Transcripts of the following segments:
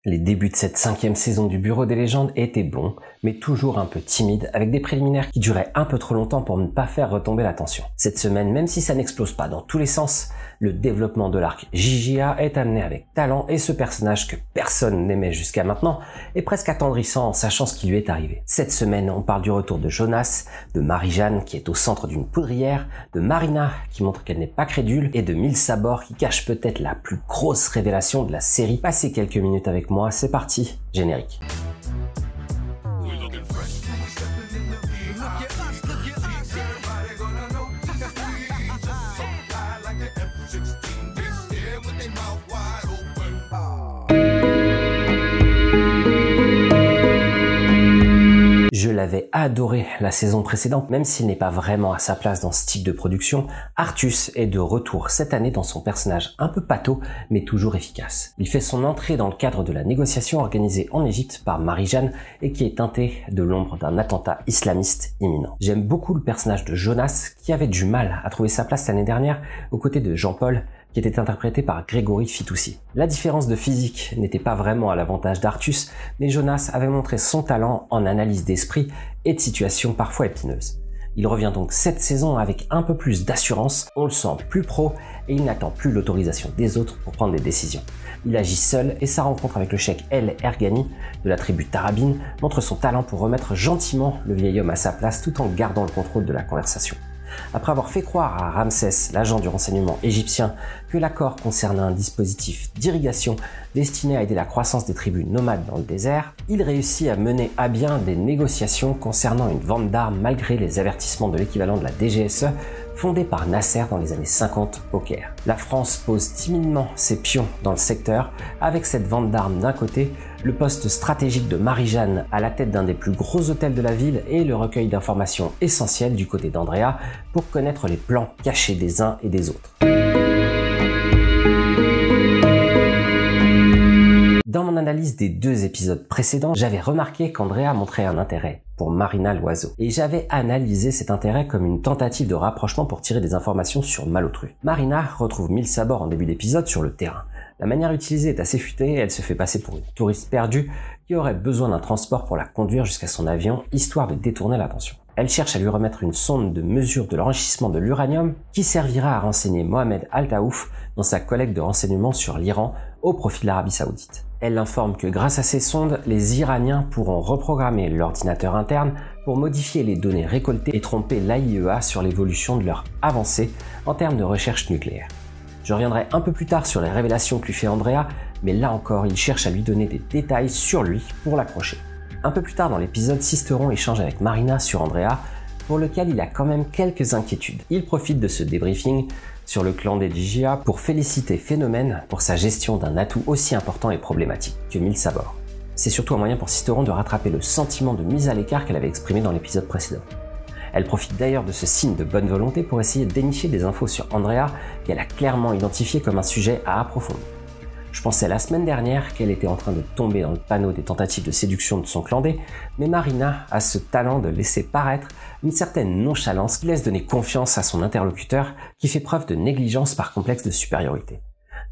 Les débuts de cette 5e saison du Bureau des légendes étaient bons, mais toujours un peu timides, avec des préliminaires qui duraient un peu trop longtemps pour ne pas faire retomber la tension. Cette semaine, même si ça n'explose pas dans tous les sens, le développement de l'arc Gigia est amené avec talent et ce personnage que personne n'aimait jusqu'à maintenant est presque attendrissant en sachant ce qui lui est arrivé. Cette semaine, on parle du retour de Jonas, de Marie-Jeanne qui est au centre d'une poudrière, de Marina qui montre qu'elle n'est pas crédule et de Mille Sabor qui cache peut-être la plus grosse révélation de la série. Passez quelques minutes avec moi, c'est parti, générique. Je l'avais adoré la saison précédente, même s'il n'est pas vraiment à sa place dans ce type de production, Artus est de retour cette année dans son personnage un peu pâteau, mais toujours efficace. Il fait son entrée dans le cadre de la négociation organisée en Égypte par Marie-Jeanne et qui est teintée de l'ombre d'un attentat islamiste imminent. J'aime beaucoup le personnage de Jonas, qui avait du mal à trouver sa place l'année dernière, aux côtés de Jean-Paul, qui était interprété par Grégory Fitoussi. La différence de physique n'était pas vraiment à l'avantage d'Artus, mais Jonas avait montré son talent en analyse d'esprit et de situations parfois épineuses. Il revient donc cette saison avec un peu plus d'assurance, on le sent plus pro et il n'attend plus l'autorisation des autres pour prendre des décisions. Il agit seul et sa rencontre avec le cheikh El Ergani de la tribu Tarabine montre son talent pour remettre gentiment le vieil homme à sa place tout en gardant le contrôle de la conversation. Après avoir fait croire à Ramsès, l'agent du renseignement égyptien, que l'accord concernait un dispositif d'irrigation destiné à aider la croissance des tribus nomades dans le désert, il réussit à mener à bien des négociations concernant une vente d'armes malgré les avertissements de l'équivalent de la DGSE fondée par Nasser dans les années 50 au Caire. La France pose timidement ses pions dans le secteur avec cette vente d'armes d'un côté, le poste stratégique de Marie-Jeanne à la tête d'un des plus gros hôtels de la ville et le recueil d'informations essentielles du côté d'Andrea pour connaître les plans cachés des uns et des autres. Dans mon analyse des 2 épisodes précédents, j'avais remarqué qu'Andrea montrait un intérêt pour Marina l'oiseau. Et j'avais analysé cet intérêt comme une tentative de rapprochement pour tirer des informations sur Malotru. Marina retrouve Mille Sabor en début d'épisode sur le terrain. La manière utilisée est assez futée et elle se fait passer pour une touriste perdue qui aurait besoin d'un transport pour la conduire jusqu'à son avion, histoire de détourner l'attention. Elle cherche à lui remettre une sonde de mesure de l'enrichissement de l'uranium qui servira à renseigner Mohamed Al-Taouf dans sa collecte de renseignements sur l'Iran au profit de l'Arabie Saoudite. Elle informe que grâce à ces sondes, les Iraniens pourront reprogrammer l'ordinateur interne pour modifier les données récoltées et tromper l'AIEA sur l'évolution de leur avancée en termes de recherche nucléaire. Je reviendrai un peu plus tard sur les révélations que lui fait Andrea, mais là encore, il cherche à lui donner des détails sur lui pour l'accrocher. Un peu plus tard dans l'épisode, Sisteron échange avec Marina sur Andrea, pour lequel il a quand même quelques inquiétudes. Il profite de ce débriefing sur le clan des Gigia pour féliciter Phénomène pour sa gestion d'un atout aussi important et problématique que Mille Sabor. C'est surtout un moyen pour Sisteron de rattraper le sentiment de mise à l'écart qu'elle avait exprimé dans l'épisode précédent. Elle profite d'ailleurs de ce signe de bonne volonté pour essayer de dénicher des infos sur Andrea qu'elle a clairement identifié comme un sujet à approfondir. Je pensais la semaine dernière qu'elle était en train de tomber dans le panneau des tentatives de séduction de son clan D, mais Marina a ce talent de laisser paraître une certaine nonchalance qui laisse donner confiance à son interlocuteur qui fait preuve de négligence par complexe de supériorité.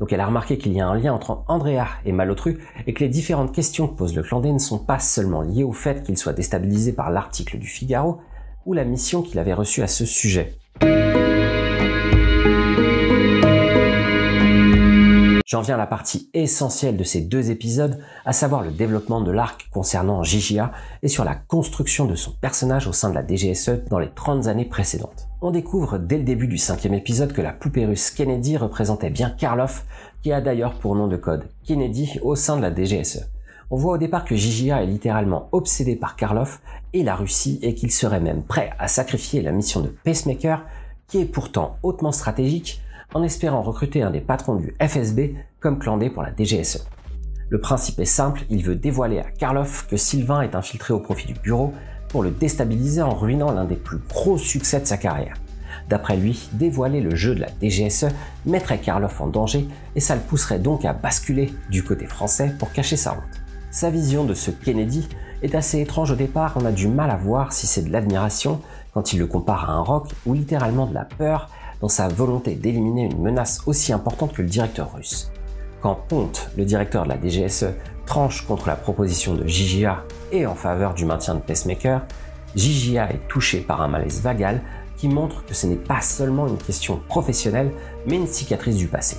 Donc elle a remarqué qu'il y a un lien entre Andrea et Malotru et que les différentes questions que pose le clan D ne sont pas seulement liées au fait qu'il soit déstabilisé par l'article du Figaro ou la mission qu'il avait reçue à ce sujet. J'en viens à la partie essentielle de ces 2 épisodes, à savoir le développement de l'arc concernant Gigia et sur la construction de son personnage au sein de la DGSE dans les 30 années précédentes. On découvre dès le début du 5e épisode que la poupée russe Kennedy représentait bien Karloff, qui a d'ailleurs pour nom de code Kennedy au sein de la DGSE. On voit au départ que Gigia est littéralement obsédé par Karloff et la Russie et qu'il serait même prêt à sacrifier la mission de Pacemaker, qui est pourtant hautement stratégique, en espérant recruter un des patrons du FSB comme clan D pour la DGSE. Le principe est simple, il veut dévoiler à Karloff que Sylvain est infiltré au profit du bureau pour le déstabiliser en ruinant l'un des plus gros succès de sa carrière. D'après lui, dévoiler le jeu de la DGSE mettrait Karloff en danger et ça le pousserait donc à basculer du côté français pour cacher sa honte. Sa vision de ce Kennedy est assez étrange au départ, on a du mal à voir si c'est de l'admiration quand il le compare à un rock ou littéralement de la peur dans sa volonté d'éliminer une menace aussi importante que le directeur russe. Quand Ponte, le directeur de la DGSE, tranche contre la proposition de JJA et en faveur du maintien de Pacemaker, JJA est touché par un malaise vagal qui montre que ce n'est pas seulement une question professionnelle, mais une cicatrice du passé.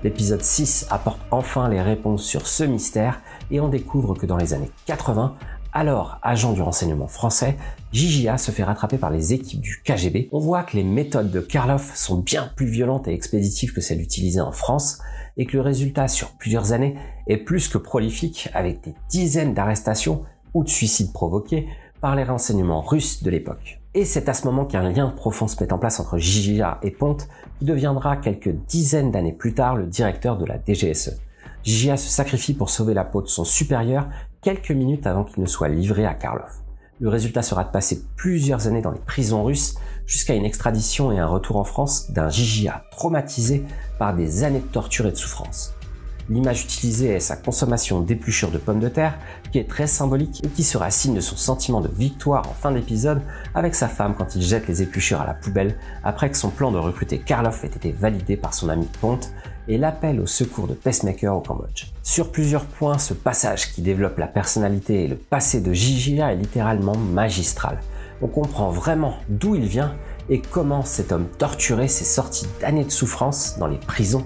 L'épisode 6 apporte enfin les réponses sur ce mystère et on découvre que dans les années 80, alors agent du renseignement français, JJA se fait rattraper par les équipes du KGB. On voit que les méthodes de Karloff sont bien plus violentes et expéditives que celles utilisées en France et que le résultat sur plusieurs années est plus que prolifique avec des dizaines d'arrestations ou de suicides provoqués par les renseignements russes de l'époque. Et c'est à ce moment qu'un lien profond se met en place entre JJA et Ponte, qui deviendra quelques dizaines d'années plus tard le directeur de la DGSE. JJA se sacrifie pour sauver la peau de son supérieur quelques minutes avant qu'il ne soit livré à Karloff. Le résultat sera de passer plusieurs années dans les prisons russes jusqu'à une extradition et un retour en France d'un JJA traumatisé par des années de torture et de souffrance. L'image utilisée est sa consommation d'épluchures de pommes de terre, qui est très symbolique et qui sera signe de son sentiment de victoire en fin d'épisode avec sa femme quand il jette les épluchures à la poubelle après que son plan de recruter Karloff ait été validé par son ami Ponte et l'appel au secours de Pacemaker au Cambodge. Sur plusieurs points, ce passage qui développe la personnalité et le passé de JJA est littéralement magistral. On comprend vraiment d'où il vient et comment cet homme torturé s'est sorti d'années de souffrance dans les prisons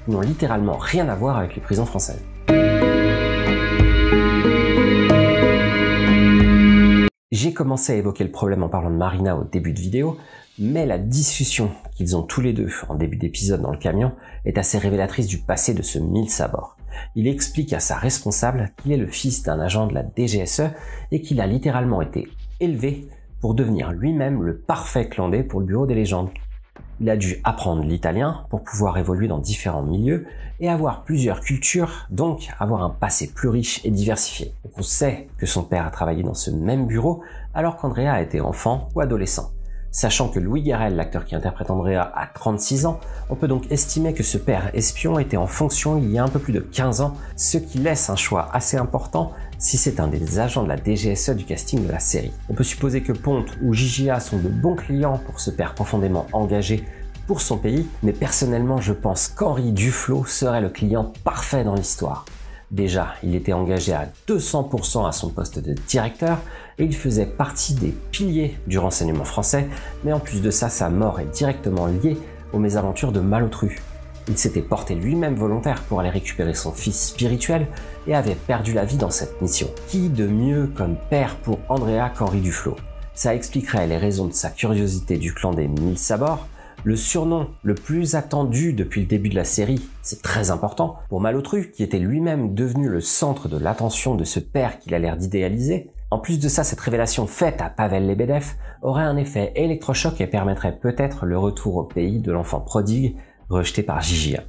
qui n'ont littéralement rien à voir avec les prisons françaises. J'ai commencé à évoquer le problème en parlant de Marina au début de vidéo, mais la discussion qu'ils ont tous les deux en début d'épisode dans le camion est assez révélatrice du passé de ce Mille Sabor. Il explique à sa responsable qu'il est le fils d'un agent de la DGSE et qu'il a littéralement été élevé pour devenir lui-même le parfait clandé pour le bureau des légendes. Il a dû apprendre l'italien pour pouvoir évoluer dans différents milieux et avoir plusieurs cultures, donc avoir un passé plus riche et diversifié. Donc on sait que son père a travaillé dans ce même bureau alors qu'Andrea était enfant ou adolescent. Sachant que Louis Garrel, l'acteur qui interprète Andrea, a 36 ans, on peut donc estimer que ce père espion était en fonction il y a un peu plus de 15 ans, ce qui laisse un choix assez important si c'est un des agents de la DGSE du casting de la série. On peut supposer que Ponte ou JJA sont de bons clients pour ce père profondément engagé pour son pays, mais personnellement je pense qu'Henri Duflo serait le client parfait dans l'histoire. Déjà, il était engagé à 200% à son poste de directeur et il faisait partie des piliers du renseignement français, mais en plus de ça, sa mort est directement liée aux mésaventures de Malotru. Il s'était porté lui-même volontaire pour aller récupérer son fils spirituel et avait perdu la vie dans cette mission. Qui de mieux comme père pour Andrea qu'Henri Duflo? Ça expliquerait les raisons de sa curiosité du clan des Mille Sabors, le surnom le plus attendu depuis le début de la série, c'est très important, pour Malotru, qui était lui-même devenu le centre de l'attention de ce père qu'il a l'air d'idéaliser. En plus de ça, cette révélation faite à Pavel Lebedev aurait un effet électrochoc et permettrait peut-être le retour au pays de l'enfant prodigue rejeté par JJA.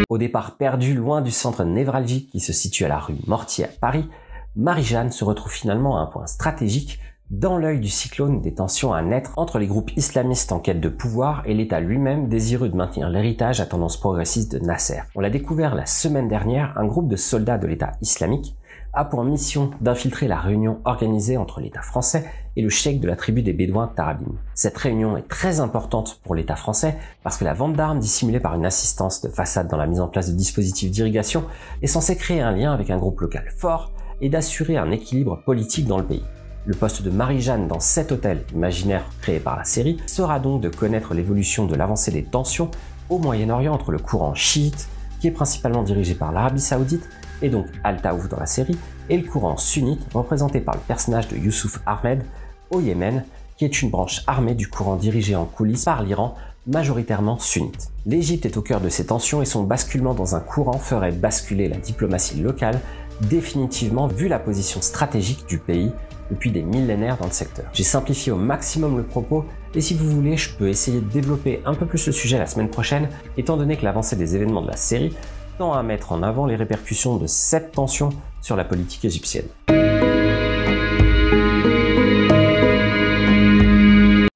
Au départ perdu loin du centre névralgique qui se situe à la rue Mortier à Paris, Marie-Jeanne se retrouve finalement à un point stratégique dans l'œil du cyclone des tensions à naître entre les groupes islamistes en quête de pouvoir et l'État lui-même désireux de maintenir l'héritage à tendance progressiste de Nasser. On l'a découvert la semaine dernière, un groupe de soldats de l'État islamique a pour mission d'infiltrer la réunion organisée entre l'État français et le cheikh de la tribu des Bédouins Tarabine. Cette réunion est très importante pour l'État français parce que la vente d'armes dissimulée par une assistance de façade dans la mise en place de dispositifs d'irrigation est censée créer un lien avec un groupe local fort et d'assurer un équilibre politique dans le pays. Le poste de Marie-Jeanne dans cet hôtel imaginaire créé par la série sera donc de connaître l'évolution de l'avancée des tensions au Moyen-Orient entre le courant chiite, qui est principalement dirigé par l'Arabie Saoudite, et donc Al-Taouf dans la série, et le courant sunnite, représenté par le personnage de Youssouf Ahmed, au Yémen, qui est une branche armée du courant dirigé en coulisses par l'Iran, majoritairement sunnite. L'Égypte est au cœur de ces tensions et son basculement dans un courant ferait basculer la diplomatie locale définitivement vu la position stratégique du pays depuis des millénaires dans le secteur. J'ai simplifié au maximum le propos et si vous voulez, je peux essayer de développer un peu plus le sujet la semaine prochaine, étant donné que l'avancée des événements de la série tend à mettre en avant les répercussions de cette tension sur la politique égyptienne.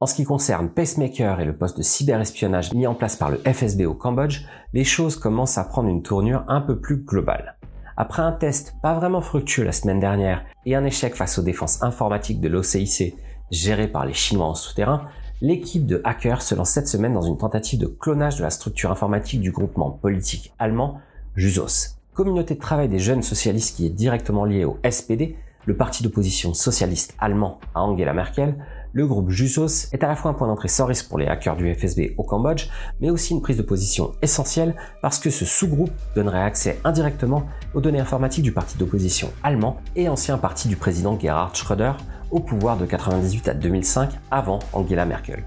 En ce qui concerne Pacemaker et le poste de cyberespionnage mis en place par le FSB au Cambodge, les choses commencent à prendre une tournure un peu plus globale. Après un test pas vraiment fructueux la semaine dernière et un échec face aux défenses informatiques de l'OCIC gérées par les Chinois en souterrain, l'équipe de hackers se lance cette semaine dans une tentative de clonage de la structure informatique du groupement politique allemand Jusos. Communauté de travail des jeunes socialistes qui est directement liée au SPD, le parti d'opposition socialiste allemand à Angela Merkel, le groupe Jusos est à la fois un point d'entrée sans risque pour les hackers du FSB au Cambodge, mais aussi une prise de position essentielle parce que ce sous-groupe donnerait accès indirectement aux données informatiques du parti d'opposition allemand et ancien parti du président Gerhard Schröder au pouvoir de 1998 à 2005 avant Angela Merkel.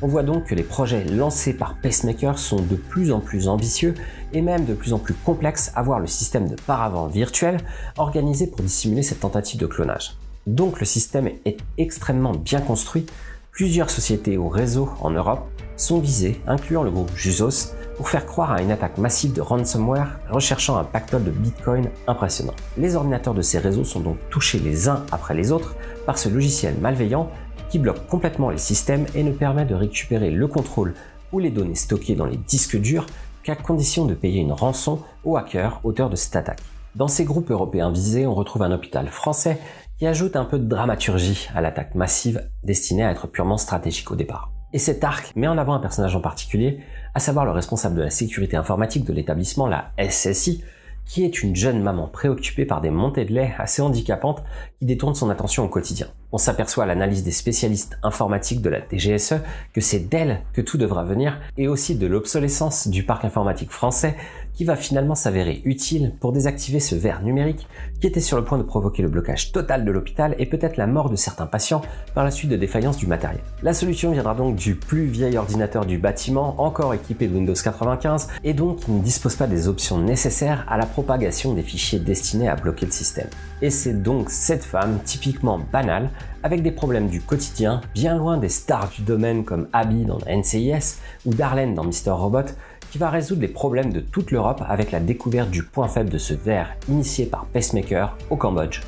On voit donc que les projets lancés par Pacemaker sont de plus en plus ambitieux et même de plus en plus complexes à voir le système de paravent virtuel organisé pour dissimuler cette tentative de clonage. Donc le système est extrêmement bien construit, plusieurs sociétés ou réseaux en Europe sont visés, incluant le groupe Jusos, pour faire croire à une attaque massive de ransomware recherchant un pactole de Bitcoin impressionnant. Les ordinateurs de ces réseaux sont donc touchés les uns après les autres par ce logiciel malveillant qui bloque complètement les systèmes et ne permet de récupérer le contrôle ou les données stockées dans les disques durs qu'à condition de payer une rançon aux hackers auteurs de cette attaque. Dans ces groupes européens visés, on retrouve un hôpital français qui ajoute un peu de dramaturgie à l'attaque massive destinée à être purement stratégique au départ. Et cet arc met en avant un personnage en particulier, à savoir le responsable de la sécurité informatique de l'établissement, la SSI, qui est une jeune maman préoccupée par des montées de lait assez handicapantes qui détournent son attention au quotidien. On s'aperçoit à l'analyse des spécialistes informatiques de la DGSE que c'est d'elle que tout devra venir et aussi de l'obsolescence du parc informatique français qui va finalement s'avérer utile pour désactiver ce verre numérique qui était sur le point de provoquer le blocage total de l'hôpital et peut-être la mort de certains patients par la suite de défaillances du matériel. La solution viendra donc du plus vieil ordinateur du bâtiment, encore équipé de Windows 95 et donc qui ne dispose pas des options nécessaires à la propagation des fichiers destinés à bloquer le système. Et c'est donc cette femme typiquement banale, avec des problèmes du quotidien, bien loin des stars du domaine comme Abby dans NCIS ou Darlene dans Mr. Robot, qui va résoudre les problèmes de toute l'Europe avec la découverte du point faible de ce verre initié par Pacemaker au Cambodge.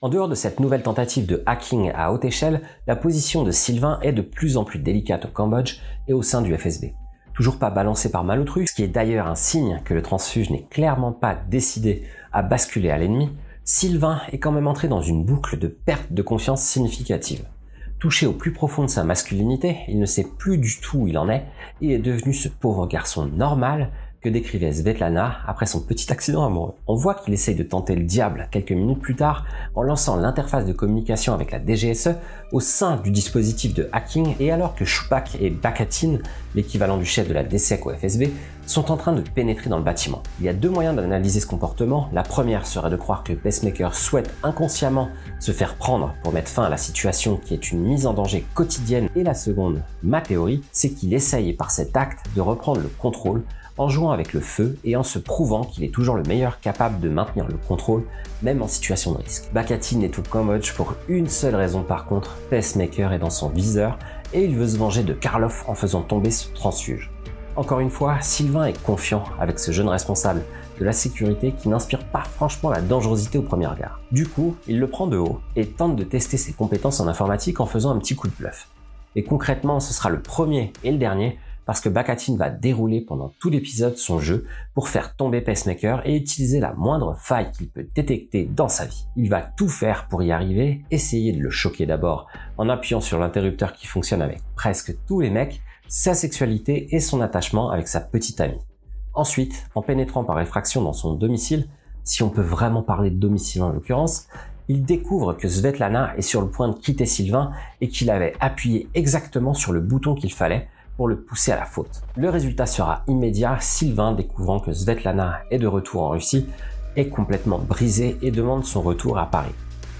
En dehors de cette nouvelle tentative de hacking à haute échelle, la position de Sylvain est de plus en plus délicate au Cambodge et au sein du FSB. Toujours pas balancé par Malotru, ce qui est d'ailleurs un signe que le transfuge n'est clairement pas décidé à basculer à l'ennemi, Sylvain est quand même entré dans une boucle de perte de confiance significative. Touché au plus profond de sa masculinité, il ne sait plus du tout où il en est et est devenu ce pauvre garçon normal que décrivait Svetlana après son petit accident amoureux. On voit qu'il essaye de tenter le diable quelques minutes plus tard en lançant l'interface de communication avec la DGSE au sein du dispositif de hacking et alors que Chupak et Bakatin, l'équivalent du chef de la DSEC au FSB, sont en train de pénétrer dans le bâtiment. Il y a deux moyens d'analyser ce comportement. La première serait de croire que Pacemaker souhaite inconsciemment se faire prendre pour mettre fin à la situation qui est une mise en danger quotidienne et la seconde, ma théorie, c'est qu'il essaye par cet acte de reprendre le contrôle en jouant avec le feu et en se prouvant qu'il est toujours le meilleur capable de maintenir le contrôle, même en situation de risque. Bakatin est au Cambodge pour une seule raison par contre, Pacemaker est dans son viseur et il veut se venger de Karloff en faisant tomber ce transfuge. Encore une fois, Sylvain est confiant avec ce jeune responsable de la sécurité qui n'inspire pas franchement la dangerosité au premier regard. Du coup, il le prend de haut et tente de tester ses compétences en informatique en faisant un petit coup de bluff. Et concrètement, ce sera le premier et le dernier parce que Bakatin va dérouler pendant tout l'épisode son jeu pour faire tomber Pacemaker et utiliser la moindre faille qu'il peut détecter dans sa vie. Il va tout faire pour y arriver, essayer de le choquer d'abord en appuyant sur l'interrupteur qui fonctionne avec presque tous les mecs, sa sexualité et son attachement avec sa petite amie. Ensuite, en pénétrant par effraction dans son domicile, si on peut vraiment parler de domicile en l'occurrence, il découvre que Svetlana est sur le point de quitter Sylvain et qu'il avait appuyé exactement sur le bouton qu'il fallait pour le pousser à la faute. Le résultat sera immédiat, Sylvain, découvrant que Svetlana est de retour en Russie, est complètement brisé et demande son retour à Paris.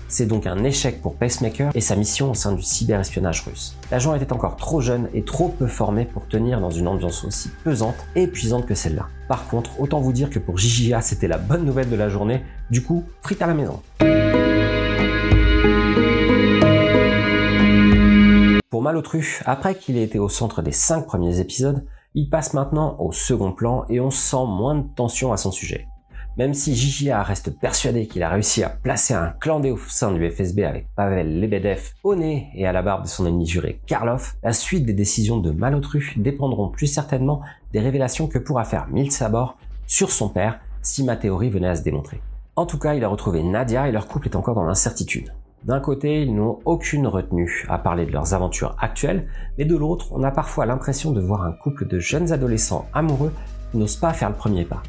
C'est donc un échec pour Pacemaker et sa mission au sein du cyberespionnage russe. L'agent était encore trop jeune et trop peu formé pour tenir dans une ambiance aussi pesante et épuisante que celle-là. Par contre, autant vous dire que pour JJA, c'était la bonne nouvelle de la journée, du coup, frites à la maison. Pour Malotru, après qu'il ait été au centre des 5 premiers épisodes, il passe maintenant au second plan et on sent moins de tension à son sujet. Même si JJA reste persuadé qu'il a réussi à placer un clandé au sein du FSB avec Pavel Lebedev au nez et à la barbe de son ennemi juré Karloff, la suite des décisions de Malotru dépendront plus certainement des révélations que pourra faire Miltsabor sur son père si ma théorie venait à se démontrer. En tout cas, il a retrouvé Nadia et leur couple est encore dans l'incertitude. D'un côté, ils n'ont aucune retenue à parler de leurs aventures actuelles, mais de l'autre, on a parfois l'impression de voir un couple de jeunes adolescents amoureux qui n'osent pas faire le premier pas.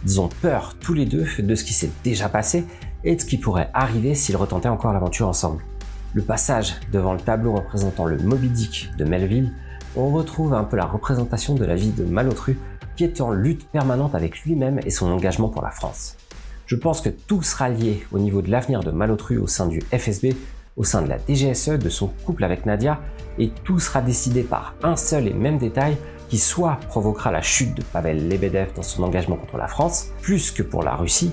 Ils ont peur tous les deux de ce qui s'est déjà passé et de ce qui pourrait arriver s'ils retentaient encore l'aventure ensemble. Le passage devant le tableau représentant le Moby Dick de Melville, on retrouve un peu la représentation de la vie de Malotru qui est en lutte permanente avec lui-même et son engagement pour la France. Je pense que tout sera lié au niveau de l'avenir de Malotru au sein du FSB, au sein de la DGSE, de son couple avec Nadia, et tout sera décidé par un seul et même détail qui soit provoquera la chute de Pavel Lebedev dans son engagement contre la France, plus que pour la Russie,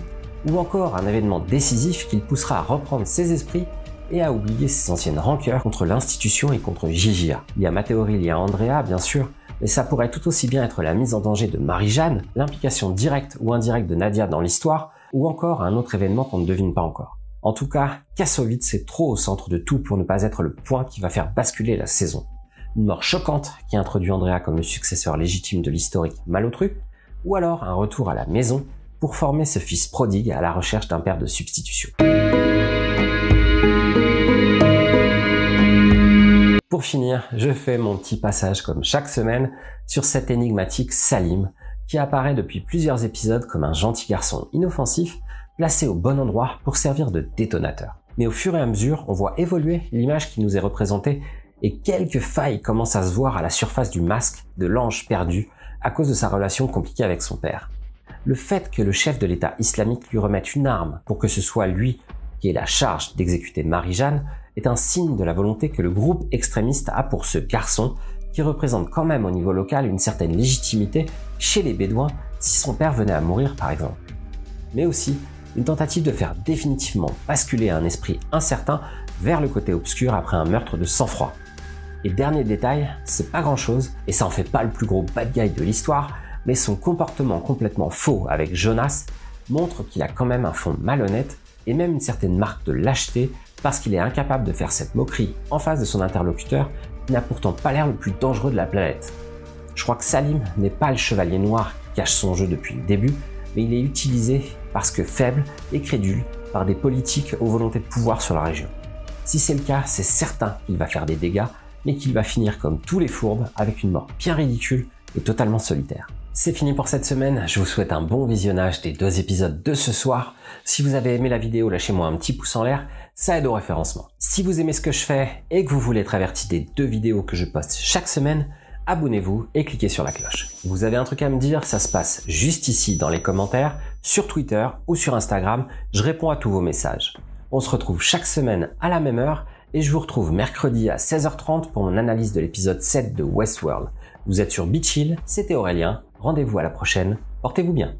ou encore un événement décisif qui le poussera à reprendre ses esprits et à oublier ses anciennes rancœurs contre l'institution et contre JJA. Il y a ma théorie liée à Andrea, bien sûr, mais ça pourrait tout aussi bien être la mise en danger de Marie-Jeanne, l'implication directe ou indirecte de Nadia dans l'histoire, ou encore un autre événement qu'on ne devine pas encore. En tout cas, Kassovitz est trop au centre de tout pour ne pas être le point qui va faire basculer la saison. Une mort choquante qui introduit Andrea comme le successeur légitime de l'historique Malotru, ou alors un retour à la maison pour former ce fils prodigue à la recherche d'un père de substitution. Pour finir, je fais mon petit passage comme chaque semaine sur cet énigmatique Salim, qui apparaît depuis plusieurs épisodes comme un gentil garçon inoffensif, placé au bon endroit pour servir de détonateur. Mais au fur et à mesure, on voit évoluer l'image qui nous est représentée et quelques failles commencent à se voir à la surface du masque de l'ange perdu à cause de sa relation compliquée avec son père. Le fait que le chef de l'État islamique lui remette une arme pour que ce soit lui qui ait la charge d'exécuter Marie-Jeanne est un signe de la volonté que le groupe extrémiste a pour ce garçon qui représente quand même au niveau local une certaine légitimité chez les Bédouins si son père venait à mourir par exemple. Mais aussi une tentative de faire définitivement basculer un esprit incertain vers le côté obscur après un meurtre de sang-froid. Et dernier détail, c'est pas grand chose, et ça en fait pas le plus gros bad guy de l'histoire, mais son comportement complètement faux avec Jonas montre qu'il a quand même un fond malhonnête et même une certaine marque de lâcheté parce qu'il est incapable de faire cette moquerie en face de son interlocuteur qui n'a pourtant pas l'air le plus dangereux de la planète. Je crois que Salim n'est pas le chevalier noir qui cache son jeu depuis le début, mais il est utilisé parce que faible et crédule par des politiques aux volontés de pouvoir sur la région. Si c'est le cas, c'est certain qu'il va faire des dégâts, mais qu'il va finir comme tous les fourbes avec une mort bien ridicule et totalement solitaire. C'est fini pour cette semaine, je vous souhaite un bon visionnage des 2 épisodes de ce soir. Si vous avez aimé la vidéo, lâchez-moi un petit pouce en l'air, ça aide au référencement. Si vous aimez ce que je fais et que vous voulez être averti des 2 vidéos que je poste chaque semaine, abonnez-vous et cliquez sur la cloche. Vous avez un truc à me dire, ça se passe juste ici dans les commentaires, sur Twitter ou sur Instagram, je réponds à tous vos messages. On se retrouve chaque semaine à la même heure et je vous retrouve mercredi à 16h30 pour mon analyse de l'épisode 7 de Westworld. Vous êtes sur Beach Hill, c'était Aurélien, rendez-vous à la prochaine, portez-vous bien.